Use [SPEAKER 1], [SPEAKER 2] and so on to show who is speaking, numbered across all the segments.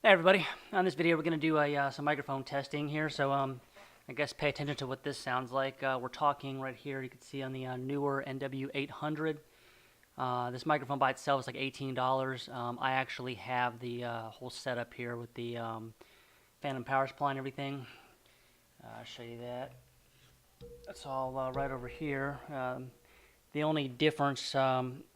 [SPEAKER 1] Hey everybody, on this video we're going to do some microphone testing here, so I guess pay attention to what this sounds like. We're talking right here, you can see on the newer NW-800. This microphone by itself is like $18. I actually have the whole setup here with the phantom power supply and everything. I'll show you that. That's all right over here. The only difference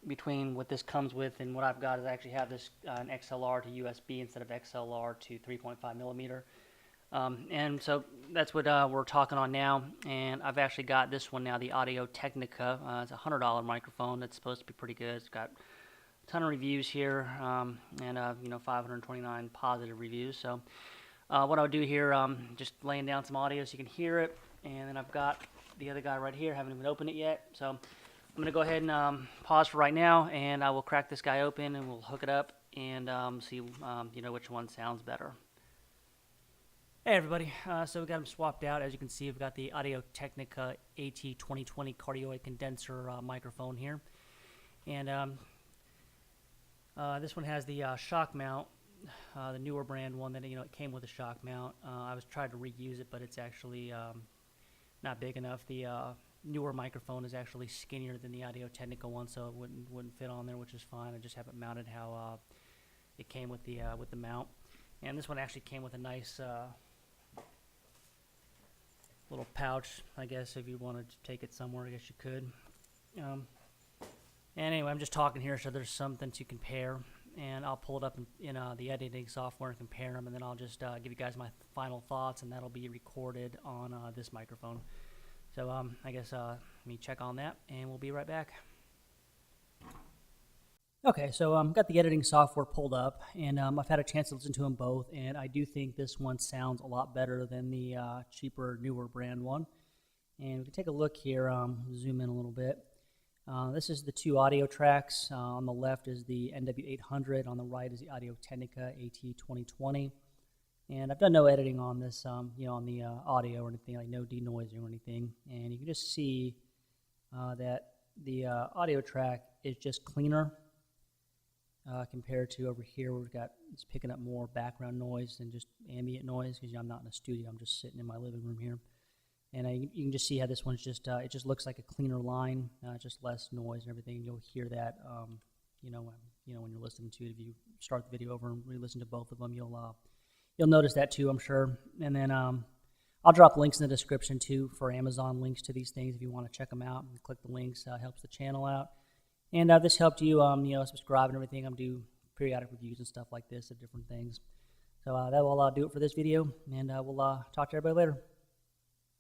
[SPEAKER 1] between what this comes with and what I've got is I actually have this an XLR to USB instead of XLR to 3.5 millimeter. And so that's what we're talking on now. And I've actually got this one now, the Audio-Technica. It's a $100 microphone that's supposed to be pretty good. It's got a ton of reviews here and 529 positive reviews. So what I'll do here, just laying down some audio so you can hear it. And then I've got the other guy right here. Haven't even opened it yet. So I'm going to go ahead and pause for right now, and I will crack this guy open, and we'll hook it up and see which one sounds better. Hey everybody, so we got them swapped out. As you can see, we've got the audio-technica AT2020 cardioid condenser microphone here, and this one has the shock mount, the newer brand one that it came with a shock mount. I was trying to reuse it, but it's actually not big enough. The newer microphone is actually skinnier than the Audio-Technica one, so it wouldn't fit on there, which is fine. I just have it mounted how it came with the mount. And this one actually came with a nice little pouch, I guess, if you wanted to take it somewhere, I guess you could. And anyway, I'm just talking here so there's something to compare, and I'll pull it up in the editing software and compare them, and then I'll just give you guys my final thoughts, and that'll be recorded on this microphone. So I guess let me check on that, and we'll be right back. Okay, so got the editing software pulled up, and I've had a chance to listen to them both, and I do think this one sounds a lot better than the cheaper, newer brand one. And we can take a look here, zoom in a little bit. This is the two audio tracks. On the left is the NW-800, on the right is the Audio-Technica AT2020. And I've done no editing on this, on the audio or anything, like no denoising or anything. And you can just see that the audio track is just cleaner compared to over here where it's picking up more background noise than just ambient noise, because I'm not in a studio, I'm just sitting in my living room here. And you can just see how this one's just, it just looks like a cleaner line, just less noise and everything. You'll hear that, when you're listening to it. If you start the video over and re-listen to both of them, you'll notice that too, I'm sure. And then I'll drop links in the description too for Amazon links to these things if you want to check them out. And click the links, helps the channel out. And this helped you, subscribe and everything. I'm do periodic reviews and stuff like this of different things. So that will do it for this video, and we'll talk to everybody later.